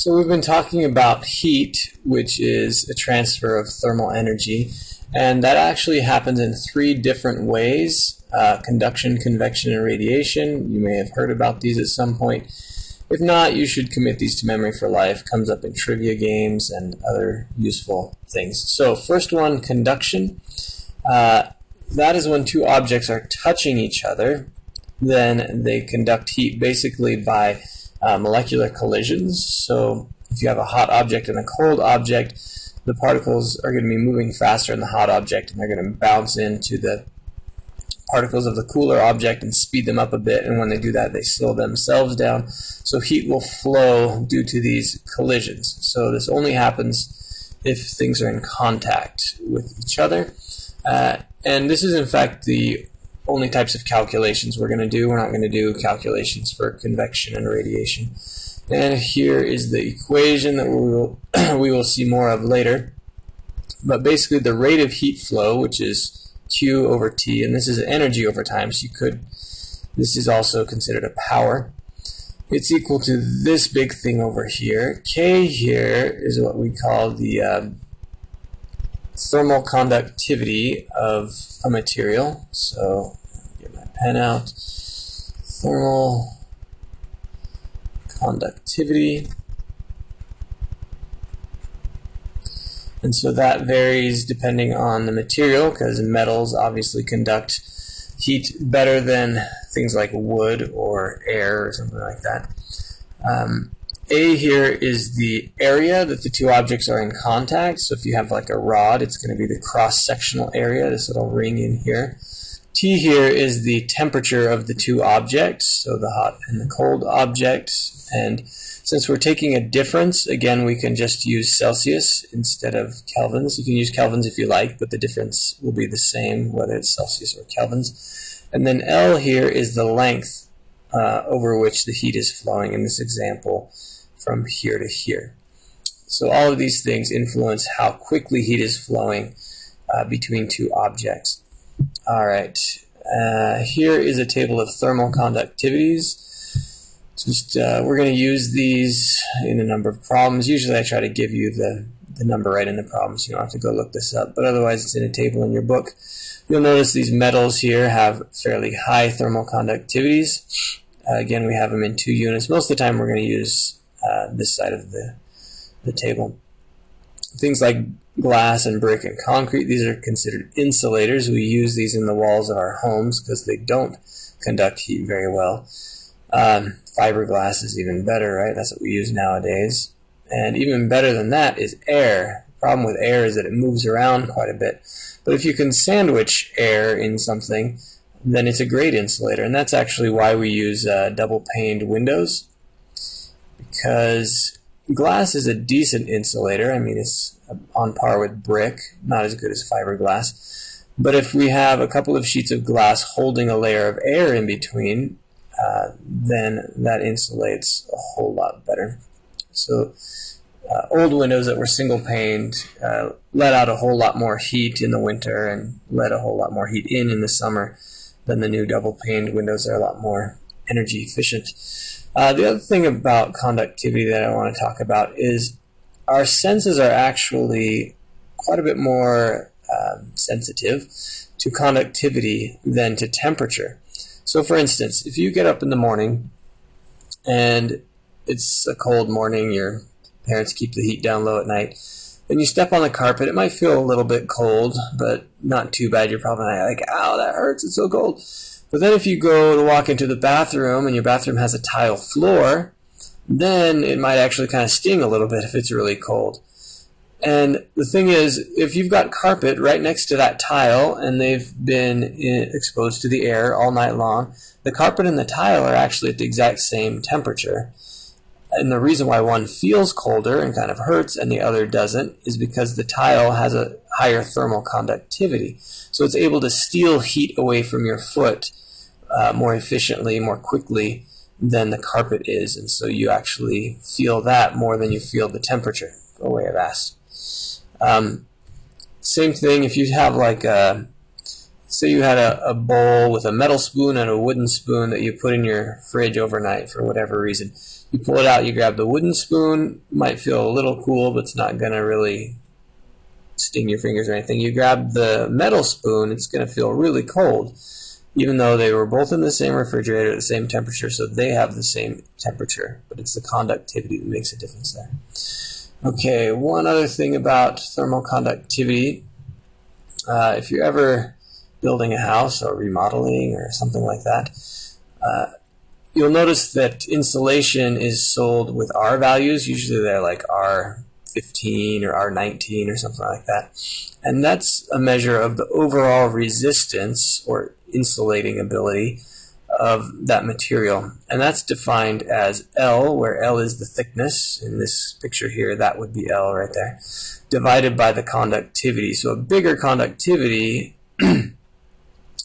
So we've been talking about heat, which is a transfer of thermal energy, and that actually happens in three different ways: conduction, convection, and radiation. You may have heard about these at some point. If not, you should commit these to memory for life. Comes up in trivia games and other useful things. So first one, conduction. That is when two objects are touching each other. Then they conduct heat basically by molecular collisions. So if you have a hot object and a cold object, the particles are going to be moving faster in the hot object, and they're going to bounce into the particles of the cooler object and speed them up a bit, and when they do that, they slow themselves down. So heat will flow due to these collisions. So this only happens if things are in contact with each other. And this is in fact the only types of calculations we're going to do. We're not going to do calculations for convection and radiation. And here is the equation that we will see more of later. But basically the rate of heat flow, which is Q over T, and this is energy over time, so this is also considered a power. It's equal to this big thing over here. K here is what we call the thermal conductivity of a material. So get my pen out. Thermal conductivity. And so that varies depending on the material, because metals obviously conduct heat better than things like wood or air or something like that. A here is the area that the two objects are in contact. So if you have like a rod, it's going to be the cross-sectional area, this little ring in here. T here is the temperature of the two objects, so the hot and the cold objects. And since we're taking a difference, again, we can just use Celsius instead of kelvins. You can use kelvins if you like, but the difference will be the same whether it's Celsius or kelvins. And then L here is the length over which the heat is flowing in this example, from here to here. So all of these things influence how quickly heat is flowing between two objects. Alright, here is a table of thermal conductivities. We're going to use these in a number of problems. Usually I try to give you the number right in the problem, so you don't have to go look this up, but otherwise it's in a table in your book. You'll notice these metals here have fairly high thermal conductivities. Again, we have them in 2 units. Most of the time we're going to use this side of the table. Things like glass and brick and concrete, these are considered insulators. We use these in the walls of our homes because they don't conduct heat very well. Fiberglass is even better, right? That's what we use nowadays. And even better than that is air. The problem with air is that it moves around quite a bit. But if you can sandwich air in something, then it's a great insulator. And that's actually why we use double-paned windows, because glass is a decent insulator. I mean, it's on par with brick, not as good as fiberglass. But if we have a couple of sheets of glass holding a layer of air in between, then that insulates a whole lot better. So old windows that were single-paned let out a whole lot more heat in the winter and let a whole lot more heat in the summer than the new double-paned windows. Are a lot more energy efficient. The other thing about conductivity that I want to talk about is our senses are actually quite a bit more sensitive to conductivity than to temperature. So for instance, if you get up in the morning and it's a cold morning, your parents keep the heat down low at night, and you step on the carpet, it might feel a little bit cold, but not too bad. You're probably not like, ow, that hurts, it's so cold. But then if you go to walk into the bathroom and your bathroom has a tile floor, then it might actually kind of sting a little bit if it's really cold. And the thing is, if you've got carpet right next to that tile and they've been exposed to the air all night long, the carpet and the tile are actually at the exact same temperature. And the reason why one feels colder and kind of hurts and the other doesn't is because the tile has a higher thermal conductivity. So it's able to steal heat away from your foot more efficiently, more quickly than the carpet is. And so you actually feel that more than you feel the temperature, the way I've asked. Same thing if you have like say you had a bowl with a metal spoon and a wooden spoon that you put in your fridge overnight for whatever reason. You pull it out, you grab the wooden spoon, might feel a little cool, but it's not going to really sting your fingers or anything. You grab the metal spoon, it's going to feel really cold, even though they were both in the same refrigerator at the same temperature, so they have the same temperature, but it's the conductivity that makes a difference there. Okay, one other thing about thermal conductivity. If you're ever building a house or remodeling or something like that, you'll notice that insulation is sold with R values. Usually they're like R15 or R19 or something like that. And that's a measure of the overall resistance or insulating ability of that material. And that's defined as L, where L is the thickness. In this picture here, that would be L right there, divided by the conductivity. So a bigger conductivity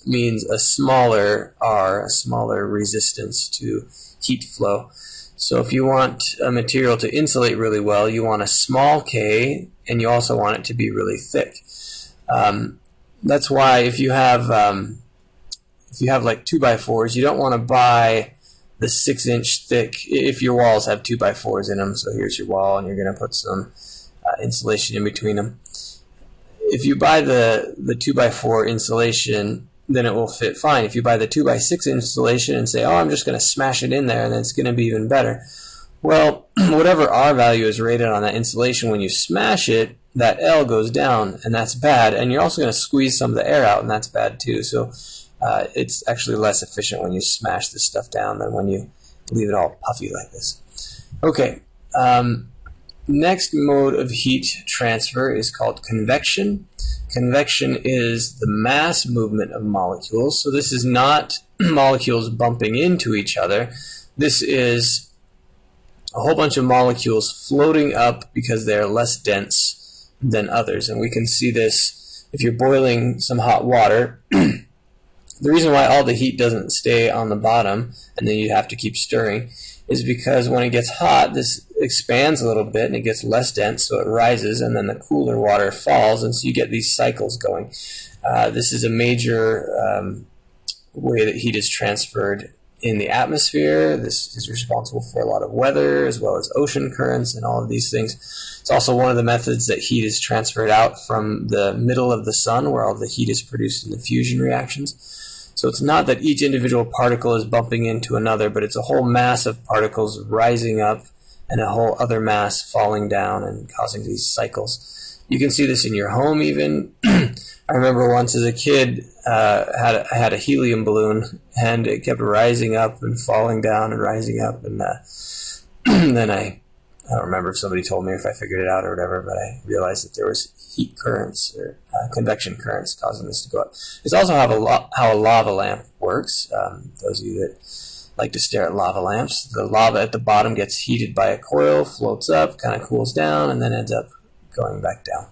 means a smaller R, a smaller resistance to heat flow. So if you want a material to insulate really well, you want a small K, and you also want it to be really thick. That's why if you have like 2x4s, you don't want to buy the 6-inch thick if your walls have 2x4s in them. So here's your wall, and you're going to put some insulation in between them. If you buy the 2x4 insulation, then it will fit fine. If you buy the 2x6 insulation and say, oh, I'm just going to smash it in there, and then it's going to be even better. Well, whatever R value is rated on that insulation, when you smash it, that L goes down, and that's bad. And you're also going to squeeze some of the air out, and that's bad too. So it's actually less efficient when you smash this stuff down than when you leave it all puffy like this. Okay, next mode of heat transfer is called convection. Convection is the mass movement of molecules. So this is not molecules bumping into each other. This is a whole bunch of molecules floating up because they are less dense than others. And we can see this if you're boiling some hot water. The reason why all the heat doesn't stay on the bottom and then you have to keep stirring is because when it gets hot, this expands a little bit and it gets less dense, so it rises, and then the cooler water falls, and so you get these cycles going. This is a major way that heat is transferred in the atmosphere. This is responsible for a lot of weather as well as ocean currents and all of these things. It's also one of the methods that heat is transferred out from the middle of the sun, where all the heat is produced in the fusion reactions. So it's not that each individual particle is bumping into another, but it's a whole mass of particles rising up and a whole other mass falling down and causing these cycles. You can see this in your home even. I remember once as a kid, I had a helium balloon, and it kept rising up and falling down and rising up, and then I don't remember if somebody told me, if I figured it out or whatever, but I realized that there was heat currents or convection currents causing this to go up. It's also how a lava lamp works. Those of you that like to stare at lava lamps, the lava at the bottom gets heated by a coil, floats up, kind of cools down, and then ends up going back down.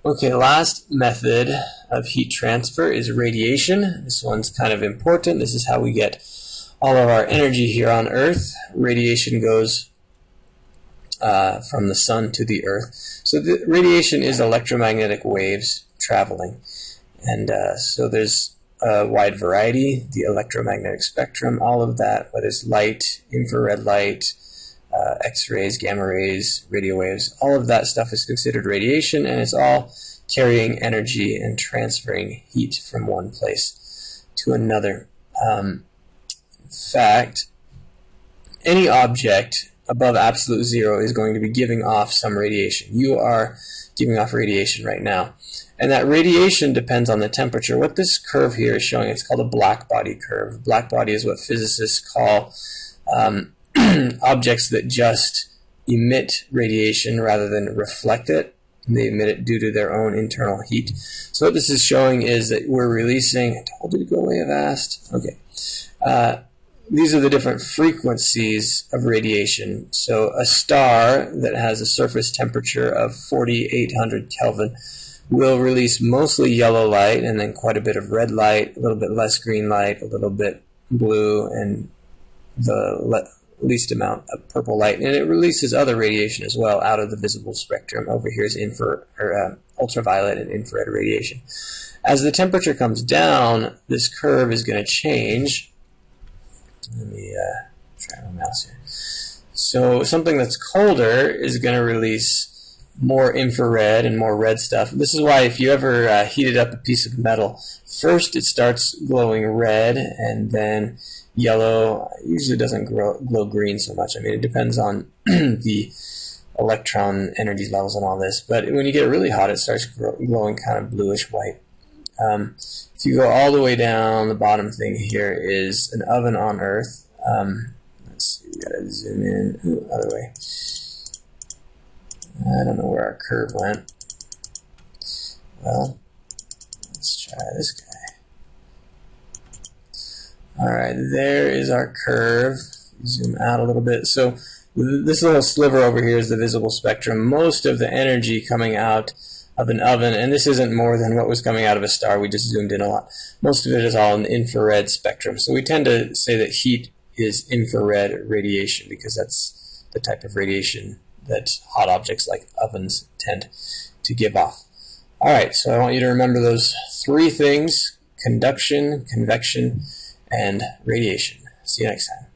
Okay, last method of heat transfer is radiation. This one's kind of important. This is how we get all of our energy here on Earth. Radiation goes from the sun to the earth. So the radiation is electromagnetic waves traveling. And so there's a wide variety, the electromagnetic spectrum, all of that, whether it's light, infrared light, X-rays, gamma rays, radio waves, all of that stuff is considered radiation, and it's all carrying energy and transferring heat from one place to another. In fact, any object above absolute zero is going to be giving off some radiation. You are giving off radiation right now. And that radiation depends on the temperature. What this curve here is showing, it's called a Blackbody curve. Blackbody is what physicists call objects that just emit radiation rather than reflect it. They emit it due to their own internal heat. So what this is showing is that we're releasing... I told you to go away fast. Okay. These are the different frequencies of radiation. So a star that has a surface temperature of 4,800 Kelvin will release mostly yellow light and then quite a bit of red light, a little bit less green light, a little bit blue, and the least amount of purple light. And it releases other radiation as well out of the visible spectrum. Over here is ultraviolet and infrared radiation. As the temperature comes down, this curve is going to change. Let me try my mouse here. So something that's colder is going to release more infrared and more red stuff. This is why if you ever heated up a piece of metal, first it starts glowing red and then yellow. It usually doesn't glow green so much. I mean, it depends on the electron energy levels and all this. But when you get really hot, it starts glowing kind of bluish white. If you go all the way down, the bottom thing here is an oven on Earth. Let's see, we gotta zoom in. Ooh, other way. I don't know where our curve went. Well, let's try this guy. Alright, there is our curve. Zoom out a little bit. So this little sliver over here is the visible spectrum. Most of the energy coming out of an oven, and this isn't more than what was coming out of a star, we just zoomed in a lot. Most of it is all in the infrared spectrum. So we tend to say that heat is infrared radiation because that's the type of radiation that hot objects like ovens tend to give off. Alright, so I want you to remember those three things: conduction, convection, and radiation. See you next time.